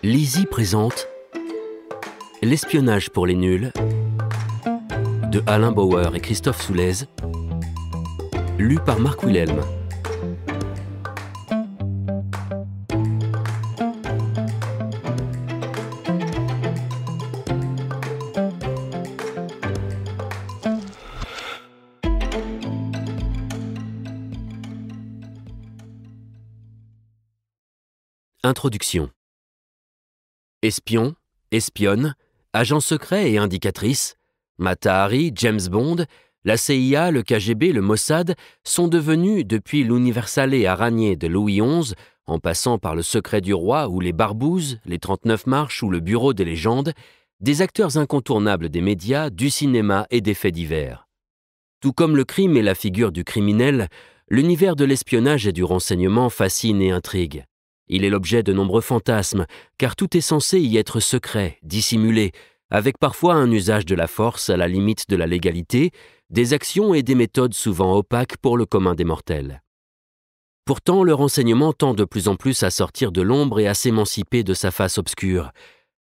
Lizzie présente L'espionnage pour les nuls de Alain Bauer et Christophe Soulez, lu par Marc Wilhelm. Introduction. Espion, espionne, agent secret et indicatrice, Mata Hari, James Bond, la CIA, le KGB, le Mossad sont devenus, depuis l'Universale Araignée de Louis XI, en passant par le Secret du Roi ou les Barbouzes, les 39 Marches ou le Bureau des légendes, des acteurs incontournables des médias, du cinéma et des faits divers. Tout comme le crime et la figure du criminel, l'univers de l'espionnage et du renseignement fascine et intrigue. Il est l'objet de nombreux fantasmes, car tout est censé y être secret, dissimulé, avec parfois un usage de la force à la limite de la légalité, des actions et des méthodes souvent opaques pour le commun des mortels. Pourtant, le renseignement tend de plus en plus à sortir de l'ombre et à s'émanciper de sa face obscure.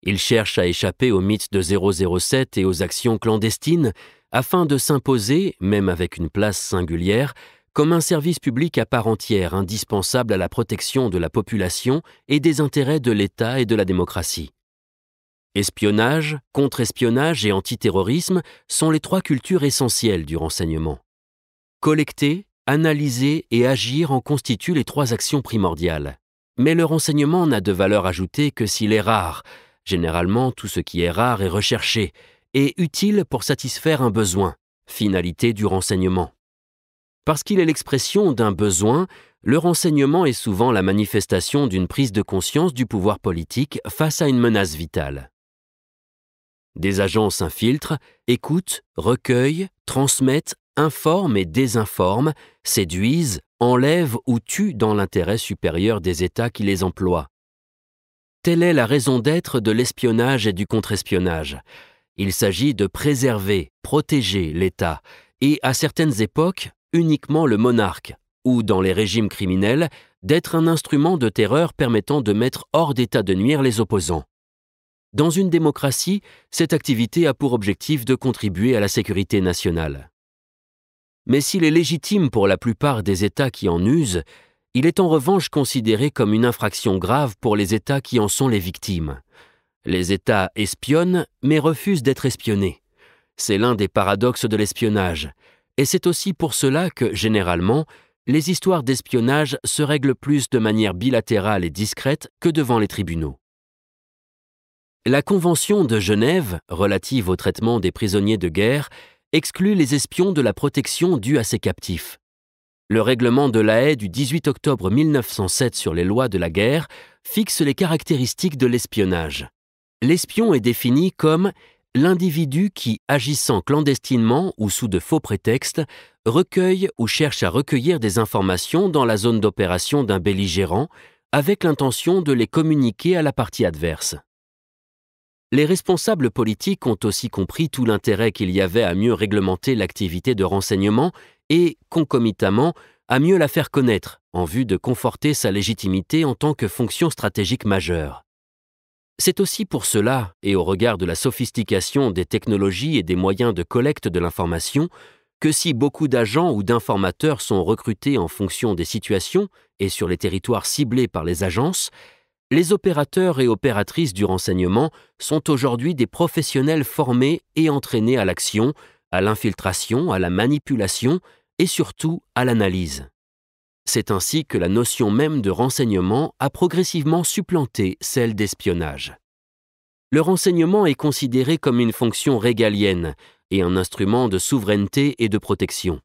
Il cherche à échapper au mythe de 007 et aux actions clandestines, afin de s'imposer, même avec une place singulière, comme un service public à part entière indispensable à la protection de la population et des intérêts de l'État et de la démocratie. Espionnage, contre-espionnage et antiterrorisme sont les trois cultures essentielles du renseignement. Collecter, analyser et agir en constituent les trois actions primordiales. Mais le renseignement n'a de valeur ajoutée que s'il est rare. Généralement, tout ce qui est rare est recherché et utile pour satisfaire un besoin, finalité du renseignement. Parce qu'il est l'expression d'un besoin, le renseignement est souvent la manifestation d'une prise de conscience du pouvoir politique face à une menace vitale. Des agents s'infiltrent, écoutent, recueillent, transmettent, informent et désinforment, séduisent, enlèvent ou tuent dans l'intérêt supérieur des États qui les emploient. Telle est la raison d'être de l'espionnage et du contre-espionnage. Il s'agit de préserver, protéger l'État et, à certaines époques, uniquement le monarque, ou dans les régimes criminels, d'être un instrument de terreur permettant de mettre hors d'état de nuire les opposants. Dans une démocratie, cette activité a pour objectif de contribuer à la sécurité nationale. Mais s'il est légitime pour la plupart des États qui en usent, il est en revanche considéré comme une infraction grave pour les États qui en sont les victimes. Les États espionnent, mais refusent d'être espionnés. C'est l'un des paradoxes de l'espionnage. Et c'est aussi pour cela que, généralement, les histoires d'espionnage se règlent plus de manière bilatérale et discrète que devant les tribunaux. La Convention de Genève, relative au traitement des prisonniers de guerre, exclut les espions de la protection due à ces captifs. Le règlement de La Haye du 18 octobre 1907 sur les lois de la guerre fixe les caractéristiques de l'espionnage. L'espion est défini comme l'individu qui, agissant clandestinement ou sous de faux prétextes, recueille ou cherche à recueillir des informations dans la zone d'opération d'un belligérant avec l'intention de les communiquer à la partie adverse. Les responsables politiques ont aussi compris tout l'intérêt qu'il y avait à mieux réglementer l'activité de renseignement et, concomitamment, à mieux la faire connaître en vue de conforter sa légitimité en tant que fonction stratégique majeure. C'est aussi pour cela, et au regard de la sophistication des technologies et des moyens de collecte de l'information, que si beaucoup d'agents ou d'informateurs sont recrutés en fonction des situations et sur les territoires ciblés par les agences, les opérateurs et opératrices du renseignement sont aujourd'hui des professionnels formés et entraînés à l'action, à l'infiltration, à la manipulation et surtout à l'analyse. C'est ainsi que la notion même de renseignement a progressivement supplanté celle d'espionnage. Le renseignement est considéré comme une fonction régalienne et un instrument de souveraineté et de protection.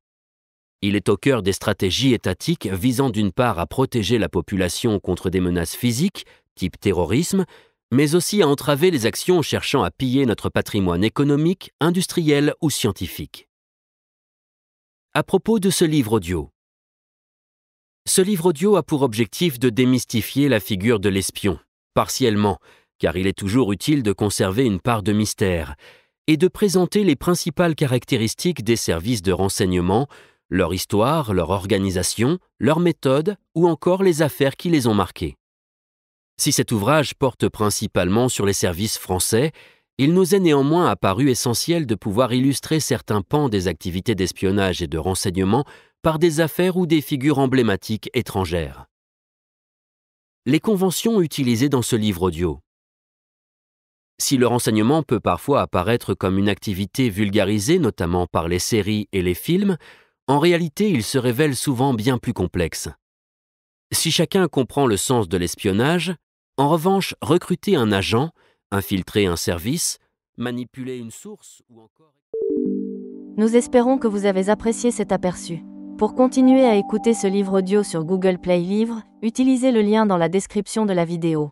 Il est au cœur des stratégies étatiques visant d'une part à protéger la population contre des menaces physiques, type terrorisme, mais aussi à entraver les actions cherchant à piller notre patrimoine économique, industriel ou scientifique. À propos de ce livre audio. Ce livre audio a pour objectif de démystifier la figure de l'espion, partiellement, car il est toujours utile de conserver une part de mystère, et de présenter les principales caractéristiques des services de renseignement, leur histoire, leur organisation, leurs méthodes ou encore les affaires qui les ont marqués. Si cet ouvrage porte principalement sur les services français, il nous est néanmoins apparu essentiel de pouvoir illustrer certains pans des activités d'espionnage et de renseignement par des affaires ou des figures emblématiques étrangères. Les conventions utilisées dans ce livre audio. Si le renseignement peut parfois apparaître comme une activité vulgarisée, notamment par les séries et les films, en réalité il se révèle souvent bien plus complexe. Si chacun comprend le sens de l'espionnage, en revanche, recruter un agent, infiltrer un service, manipuler une source ou encore... Nous espérons que vous avez apprécié cet aperçu. Pour continuer à écouter ce livre audio sur Google Play Livres, utilisez le lien dans la description de la vidéo.